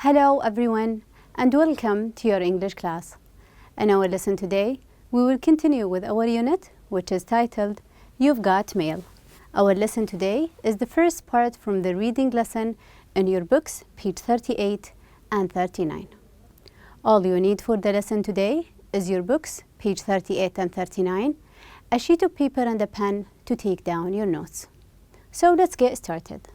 Hello everyone and welcome to your English class. In our lesson today, we will continue with our unit which is titled You've Got Mail. Our lesson today is the first part from the reading lesson in your books, page 38 and 39. All you need for the lesson today is your books, page 38 and 39, a sheet of paper and a pen to take down your notes. So let's get started.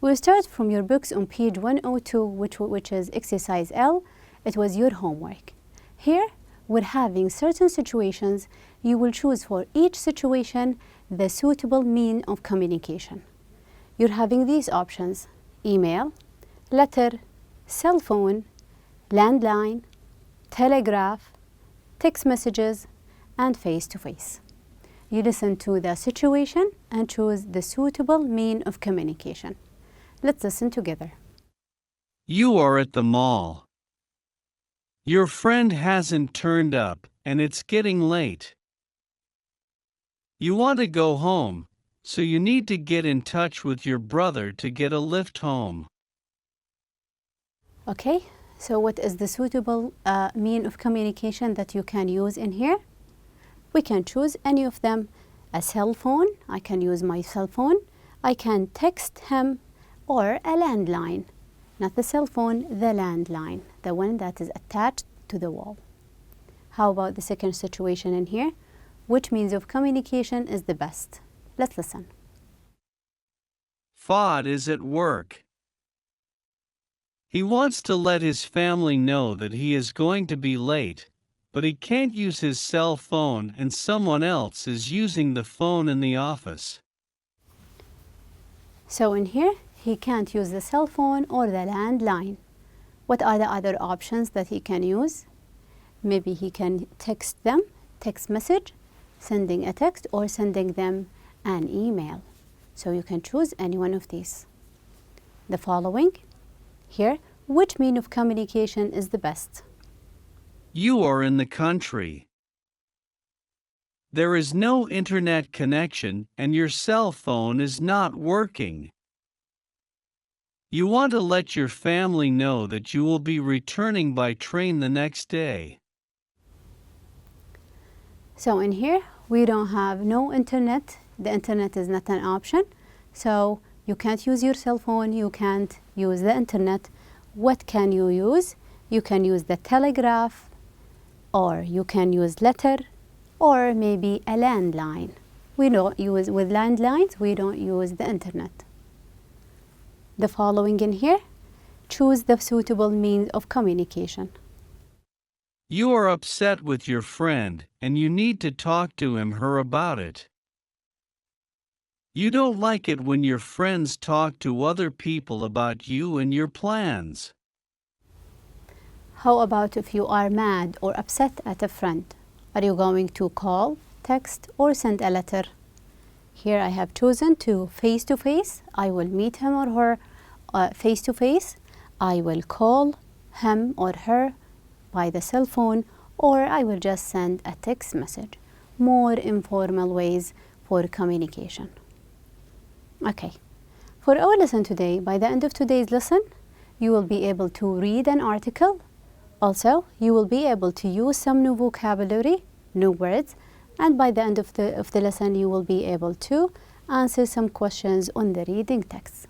We'll start from your books on page 102, which is exercise L. It was your homework. Here, we're having certain situations. You will choose for each situation the suitable mean of communication. You're having these options: email, letter, cell phone, landline, telegraph, text messages, and face-to-face. You listen to the situation and choose the suitable mean of communication. Let's listen together. You are at the mall. Your friend hasn't turned up and it's getting late. You want to go home, so you need to get in touch with your brother to get a lift home. Okay, so what is the suitable mean of communication that you can use in here? We can choose any of them. A cell phone, I can use my cell phone. I can text him, or a landline. Not the cell phone, the landline, the one that is attached to the wall. How about the second situation in here? Which means of communication is the best? Let's listen. Fahd is at work. He wants to let his family know that he is going to be late, but he can't use his cell phone and someone else is using the phone in the office. So in here, he can't use the cell phone or the landline. What are the other options that he can use? Maybe he can text them, text message, sending a text, or sending them an email. So you can choose any one of these. The following, here, which mean of communication is the best? You are in the country. There is no internet connection and your cell phone is not working. You want to let your family know that you will be returning by train the next day. So in here, we don't have no internet. The internet is not an option. So you can't use your cell phone, you can't use the internet. What can you use? You can use the telegraph, or you can use letter, or maybe a landline. We don't use, with landlines, we don't use the internet. The following in here, choose the suitable means of communication. You are upset with your friend and you need to talk to him/her about it. You don't like it when your friends talk to other people about you and your plans. How about if you are mad or upset at a friend? Are you going to call, text, or send a letter? Here I have chosen to face-to-face. I will meet him or her face-to-face. I will call him or her by the cell phone, or I will just send a text message. More informal ways for communication. Okay, for our lesson today, by the end of today's lesson, you will be able to read an article. Also, you will be able to use some new vocabulary, new words, and by the end of the lesson, you will be able to answer some questions on the reading text.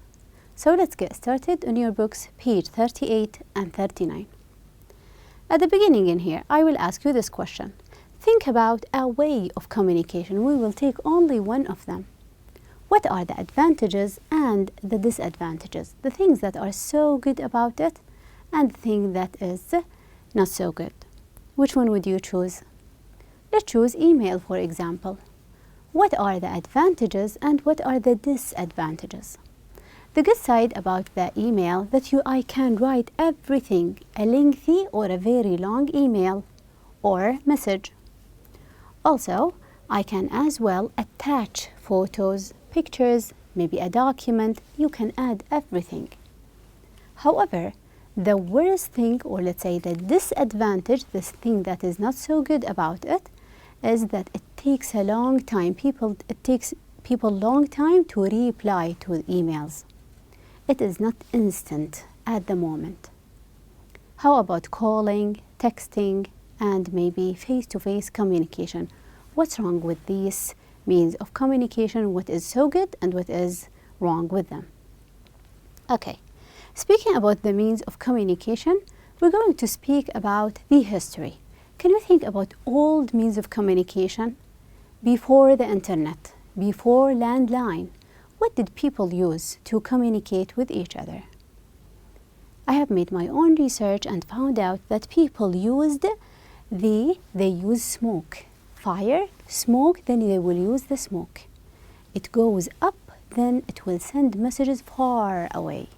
So let's get started on your books, page 38 and 39. At the beginning in here, I will ask you this question. Think about a way of communication. We will take only one of them. What are the advantages and the disadvantages? The things that are so good about it and the thing that is not so good. Which one would you choose? Let's choose email, for example. What are the advantages and what are the disadvantages? The good side about the email that I can write everything, a lengthy or a very long email or message. Also, I can as well attach photos, pictures, maybe a document. You can add everything. However, the worst thing, or let's say the disadvantage, this thing that is not so good about it, is that it takes a long time. It takes people long time to reply to emails. It is not instant at the moment. How about calling, texting, and maybe face-to-face communication? What's wrong with these means of communication? What is so good and what is wrong with them? Okay, speaking about the means of communication, we're going to speak about the history. Can you think about old means of communication? Before the internet, before landline, what did people use to communicate with each other? I have made my own research and found out that people used they use smoke. Fire, smoke, then they will use the smoke. It goes up, then it will send messages far away.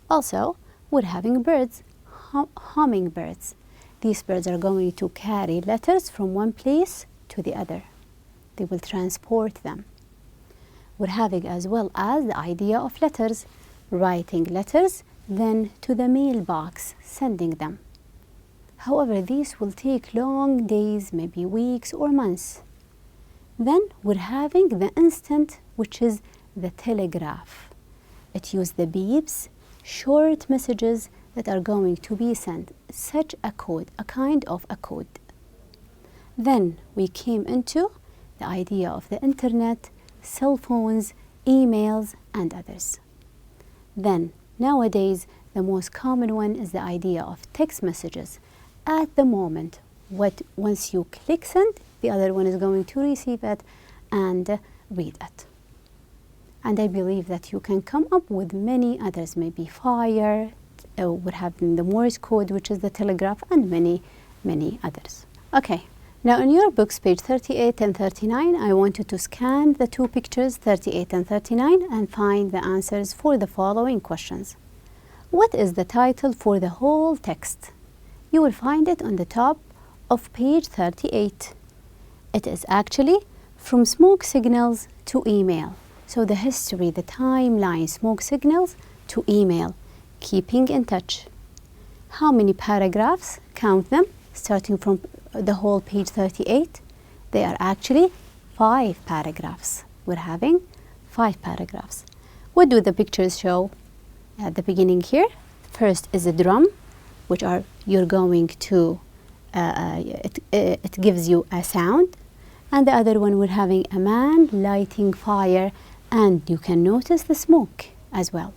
Also, we're having birds, hummingbirds. These birds are going to carry letters from one place to the other. They will transport them. We're having as well as the idea of letters, writing letters, then to the mailbox, sending them. However, these will take long days, maybe weeks or months. Then we're having the instant, which is the telegraph. It uses the beeps, short messages that are going to be sent, such a code, a kind of a code. Then we came into the idea of the internet, cell phones, emails, and others. Then, nowadays, the most common one is the idea of text messages. At the moment, once you click send, the other one is going to receive it and read it. And I believe that you can come up with many others, maybe fire, we're having the Morse code, which is the telegraph, and many, many others. Okay, now in your books, page 38 and 39, I want you to scan the two pictures, 38 and 39, and find the answers for the following questions. What is the title for the whole text? You will find it on the top of page 38. It is actually From Smoke Signals to Email. So the history, the timeline, smoke signals to email, keeping in touch. How many paragraphs? Count them, starting from the whole page 38. They are actually 5 paragraphs. We're having 5 paragraphs. What do the pictures show? At the beginning here, first is a drum, which you're going to, it gives you a sound. And the other one, we're having a man lighting fire, and you can notice the smoke as well.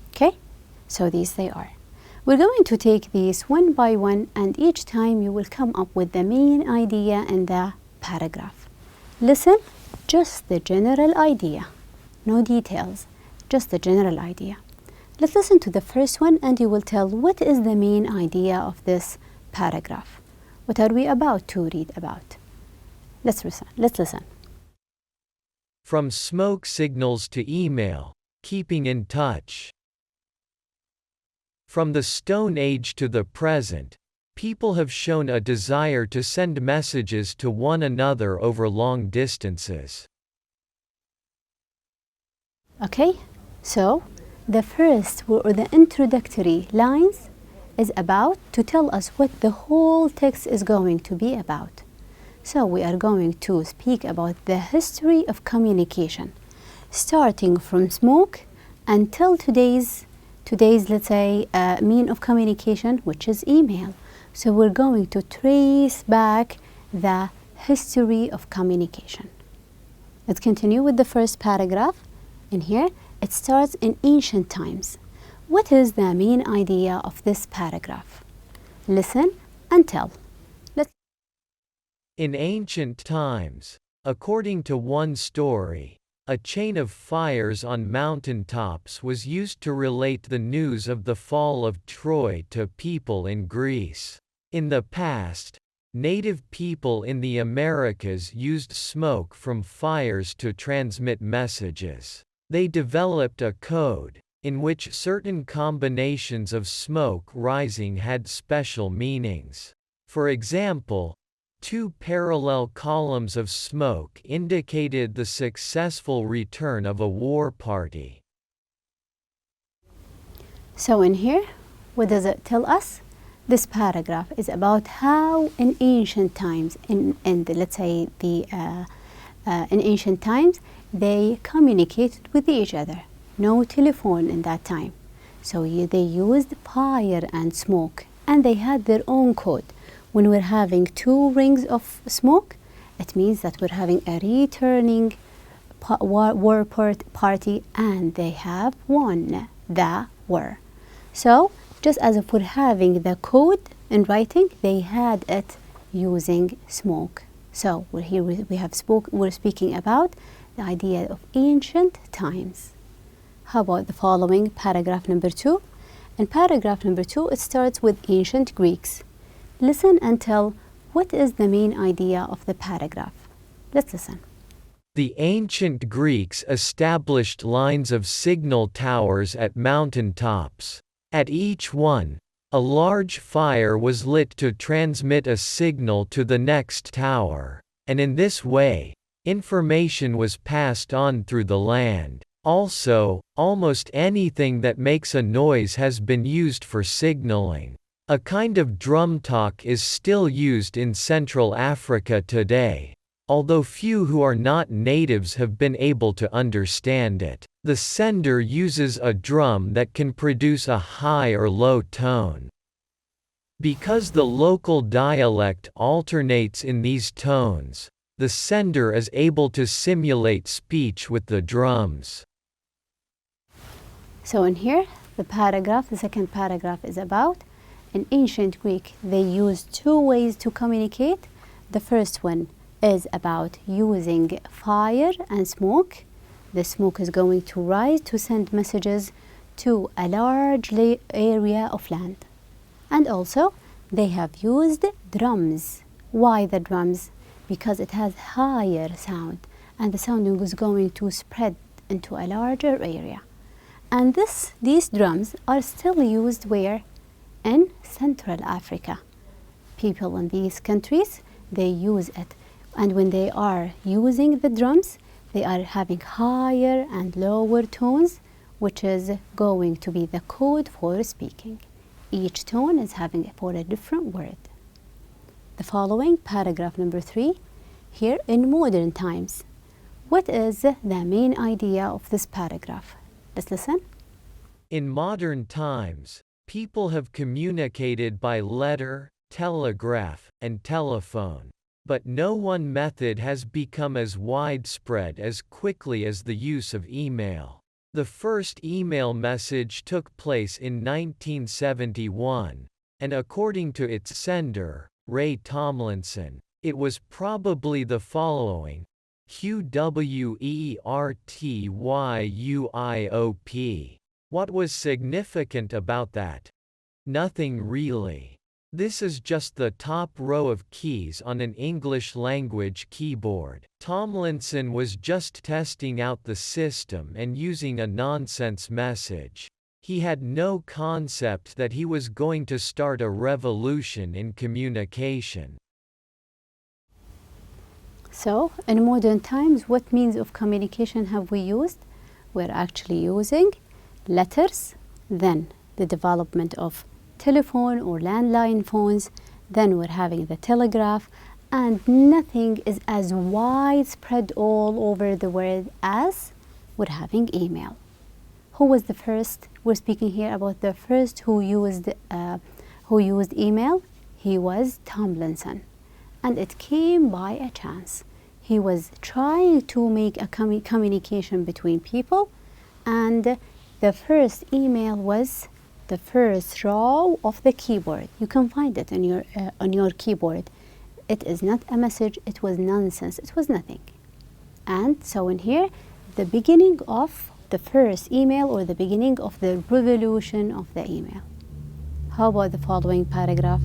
Okay, so these they are. We're going to take these one by one, and each time you will come up with the main idea in the paragraph. Listen, just the general idea, no details, just the general idea. Let's listen to the first one, and you will tell what is the main idea of this paragraph. What are we about to read about? Let's listen. From smoke signals to email, keeping in touch. From the Stone Age to the present, people have shown a desire to send messages to one another over long distances. Okay, so the first or the introductory lines is about to tell us what the whole text is going to be about. So we are going to speak about the history of communication, starting from smoke until today's let's say mean of communication, which is email. So we're going to trace back the history of communication. Let's continue with the first paragraph. In here, it starts in ancient times. What is the main idea of this paragraph? Listen and tell. In ancient times, according to one story, a chain of fires on mountain tops was used to relate the news of the fall of Troy to people in Greece. In the past, native people in the Americas used smoke from fires to transmit messages. They developed a code, in which certain combinations of smoke rising had special meanings. For example, 2 parallel columns of smoke indicated the successful return of a war party. So in here, what does it tell us? This paragraph is about how in ancient times, in ancient times, they communicated with each other. No telephone in that time. So they used fire and smoke, and they had their own code. When we're having 2 rings of smoke, it means that we're having a returning war party, and they have won the war. So just as if we're having the code in writing, they had it using smoke. So we're speaking about the idea of ancient times. How about the following paragraph number 2? In paragraph number 2, it starts with ancient Greeks. Listen and tell what is the main idea of the paragraph. Let's listen. The ancient Greeks established lines of signal towers at mountain tops. At each one, a large fire was lit to transmit a signal to the next tower, and in this way, information was passed on through the land. Also, almost anything that makes a noise has been used for signaling. A kind of drum talk is still used in Central Africa today, although few who are not natives have been able to understand it. The sender uses a drum that can produce a high or low tone. Because the local dialect alternates in these tones, the sender is able to simulate speech with the drums. So in here, the second paragraph is about in ancient Greek, they used 2 ways to communicate. The first one is about using fire and smoke. The smoke is going to rise to send messages to a large area of land. And also, they have used drums. Why the drums? Because it has higher sound, and the sound is going to spread into a larger area. And these drums are still used where? In Central Africa. People in these countries, they use it. And when they are using the drums, they are having higher and lower tones, which is going to be the code for speaking. Each tone is having for a different word. The following, paragraph number 3, here in modern times. What is the main idea of this paragraph? Let's listen. In modern times, people have communicated by letter, telegraph, and telephone. But no one method has become as widespread as quickly as the use of email. The first email message took place in 1971, and according to its sender, Ray Tomlinson, it was probably the following: QWERTYUIOP. What was significant about that? Nothing really. This is just the top row of keys on an English-language keyboard. Tomlinson was just testing out the system and using a nonsense message. He had no concept that he was going to start a revolution in communication. So, in modern times, what means of communication have we used? We're actually using letters, then the development of telephone or landline phones, then we're having the telegraph, and nothing is as widespread all over the world as we're having email. Who was the first? We're speaking here about the first who used email. He was Tomlinson, and it came by a chance. He was trying to make a communication between people, and the first email was the first row of the keyboard. You can find it on your keyboard. It is not a message, it was nonsense, it was nothing. And so in here, the beginning of the first email, or the beginning of the revolution of the email. How about the following paragraph?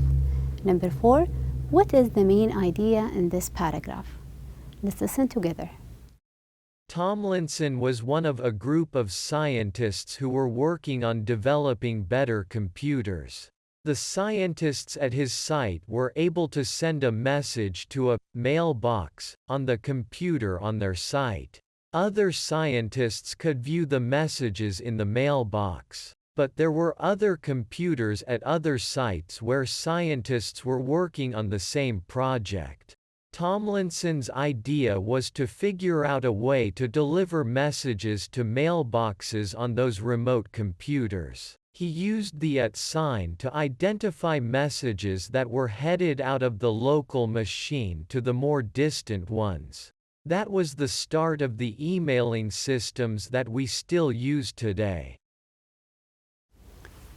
Number 4, what is the main idea in this paragraph? Let's listen together. Tomlinson was one of a group of scientists who were working on developing better computers. The scientists at his site were able to send a message to a mailbox on the computer on their site. Other scientists could view the messages in the mailbox, but there were other computers at other sites where scientists were working on the same project. Tomlinson's idea was to figure out a way to deliver messages to mailboxes on those remote computers. He used the @ sign to identify messages that were headed out of the local machine to the more distant ones. That was the start of the emailing systems that we still use today.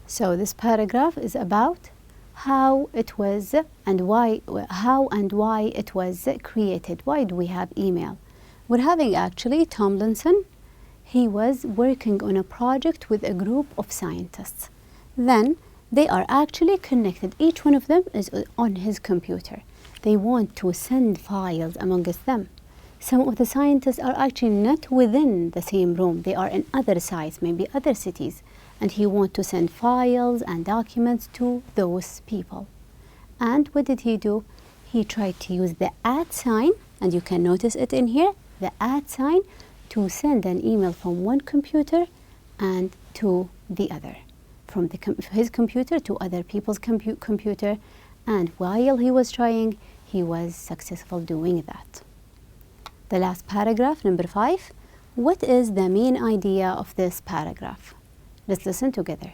So this paragraph is about how it was and why it was created. Why do we have email? We're having actually Tomlinson. He was working on a project with a group of scientists. Then they are actually connected. Each one of them is on his computer. They want to send files amongst them. Some of the scientists are actually not within the same room. They are in other sites, maybe other cities. And he wants to send files and documents to those people. And what did he do? He tried to use the @ sign, and you can notice it in here, the @ sign, to send an email from one computer and to the other, from his computer to other people's computer. And while he was trying, he was successful doing that. The last paragraph, number 5. What is the main idea of this paragraph? Let's listen together.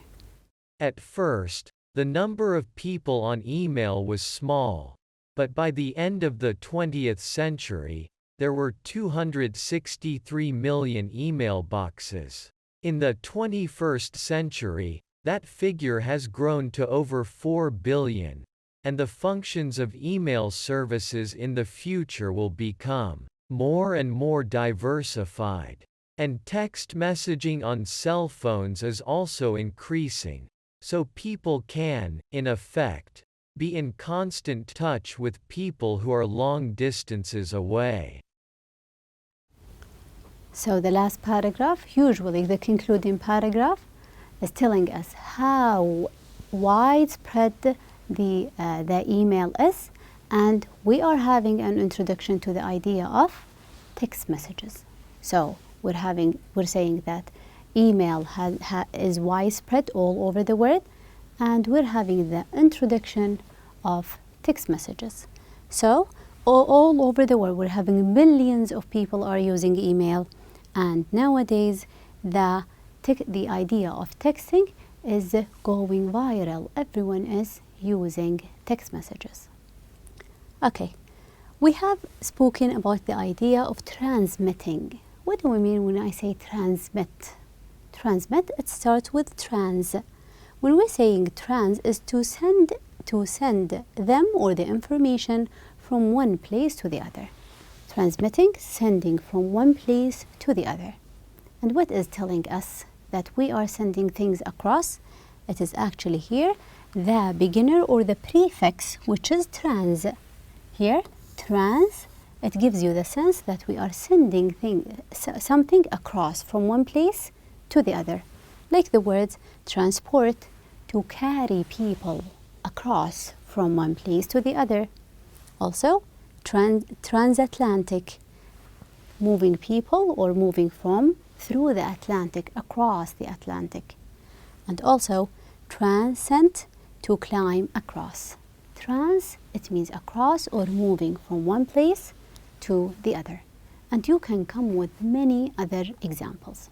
At first, the number of people on email was small, but by the end of the 20th century, there were 263 million email boxes. In the 21st century, that figure has grown to over 4 billion, and the functions of email services in the future will become more and more diversified. And text messaging on cell phones is also increasing, so people can, in effect, be in constant touch with people who are long distances away. So the last paragraph, usually the concluding paragraph, is telling us how widespread the email is, and we are having an introduction to the idea of text messages. So we're saying that email is widespread all over the world, and we're having the introduction of text messages. So all over the world, we're having millions of people are using email, and nowadays the idea of texting is going viral. Everyone is using text messages. Okay, we have spoken about the idea of transmitting. What do we mean when I say transmit? Transmit, it starts with trans. When we're saying trans, is to send them or the information from one place to the other. Transmitting, sending from one place to the other. And what is telling us that we are sending things across? It is actually here the beginner or the prefix, which is trans. Here, trans, it gives you the sense that we are sending something across from one place to the other. Like the words transport, to carry people across from one place to the other. Also, transatlantic, moving people or moving through the Atlantic, across the Atlantic. And also, transcend, to climb across. Trans, it means across or moving from one place to the other. And you can come with many other examples.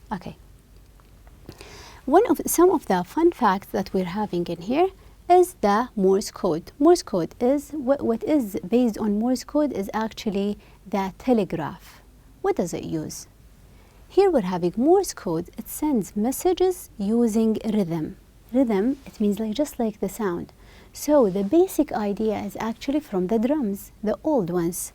Okay. Some of the fun facts that we're having in here is the Morse code. Morse code is, what is based on Morse code is actually the telegraph. What does it use? Here we're having Morse code. It sends messages using rhythm. Rhythm, it means just like the sound. So the basic idea is actually from the drums, the old ones.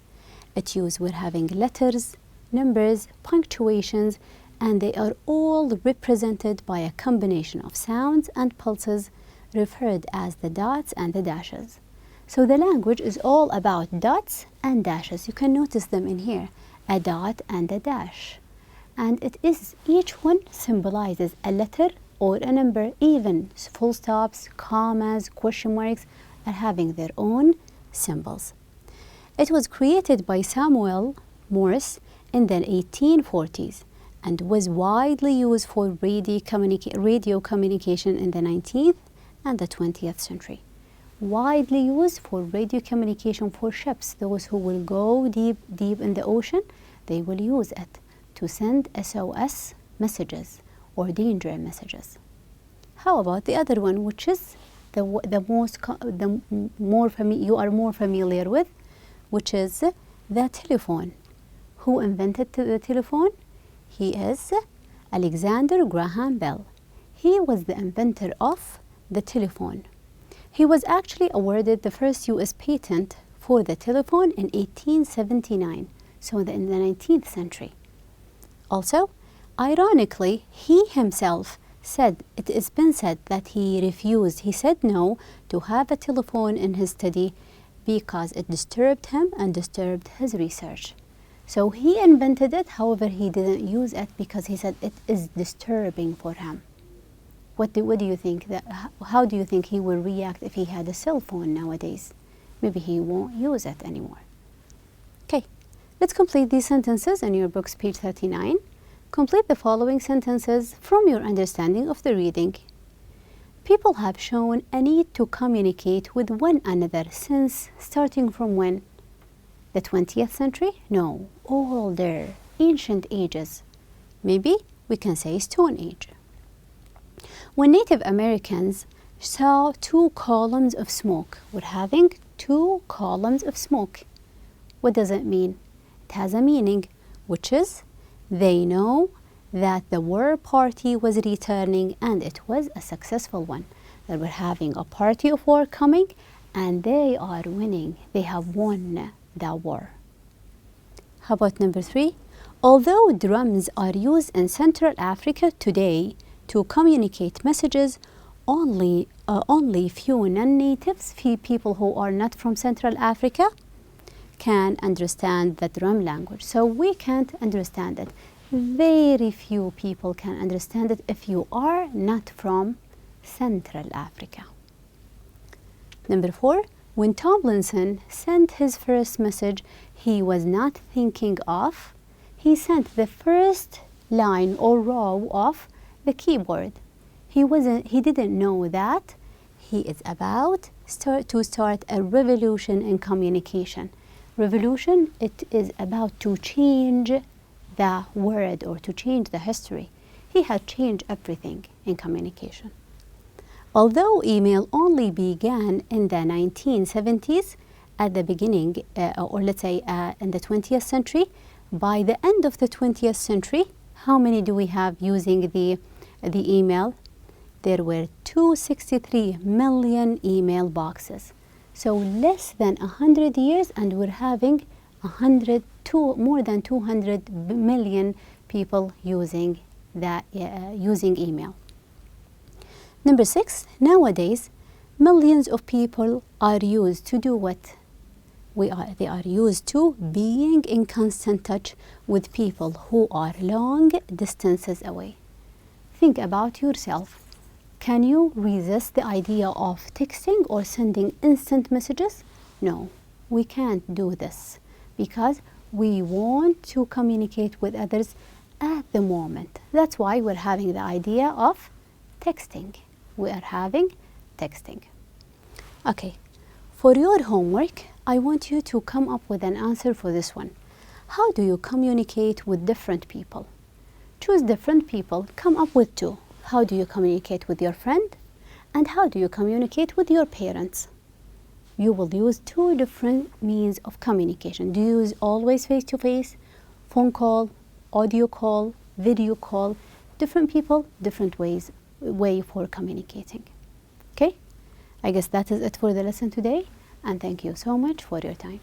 We're having letters, numbers, punctuations, and they are all represented by a combination of sounds and pulses referred as the dots and the dashes. So the language is all about dots and dashes. You can notice them in here, a dot and a dash. And each one symbolizes a letter or a number. Even full stops, commas, question marks are having their own symbols. It was created by Samuel Morse in the 1840s and was widely used for radio communication in the 19th and the 20th century. Widely used for radio communication for ships. Those who will go deep in the ocean, they will use it to send SOS messages or danger messages. How about the other one, which is you are more familiar with, which is the telephone. Who invented the telephone? He is Alexander Graham Bell. He was the inventor of the telephone. He was actually awarded the first US patent for the telephone in 1879, so in the 19th century. Also, ironically, he himself said, it has been said that he said no to have a telephone in his study because it disturbed him and disturbed his research. So he invented it, however he didn't use it because he said it is disturbing for him. What do you think? How do you think he will react if he had a cell phone nowadays? Maybe he won't use it anymore. Okay, let's complete these sentences in your book's page 39. Complete the following sentences from your understanding of the reading. People have shown a need to communicate with one another since starting from when? The 20th century? No, older, ancient ages. Maybe we can say Stone Age. When Native Americans saw 2 columns of smoke, we're having 2 columns of smoke. What does it mean? It has a meaning, which is they know that the war party was returning and it was a successful one. That we're having a party of war coming and they are winning. They have won the war. How about number 3? Although drums are used in Central Africa today to communicate messages, only few non-natives, few people who are not from Central Africa, can understand the drum language. So we can't understand it. Very few people can understand it if you are not from Central Africa. Number 4, when Tomlinson sent his first message he was not thinking of, he sent the first line or row of the keyboard. He didn't know that he is about to start a revolution in communication. Revolution, it is about to change the word or to change the history. He had changed everything in communication. Although email only began in the 1970s, at the beginning, or let's say in the 20th century, by the end of the 20th century, how many do we have using the email? There were 263 million email boxes. So less than 100 years and we're having more than 200 million people using email. Number 6, nowadays millions of people are used to do what? They are used to being in constant touch with people who are long distances away. Think about yourself. Can you resist the idea of texting or sending instant messages? No, we can't do this because we want to communicate with others at the moment. That's why we're having the idea of texting. We are having texting. Okay, for your homework, I want you to come up with an answer for this one. How do you communicate with different people? Choose different people, come up with 2. How do you communicate with your friend? And how do you communicate with your parents? You will use 2 different means of communication. Do you use always face-to-face, phone call, audio call, video call? Different people, different way for communicating. Okay? I guess that is it for the lesson today, and thank you so much for your time.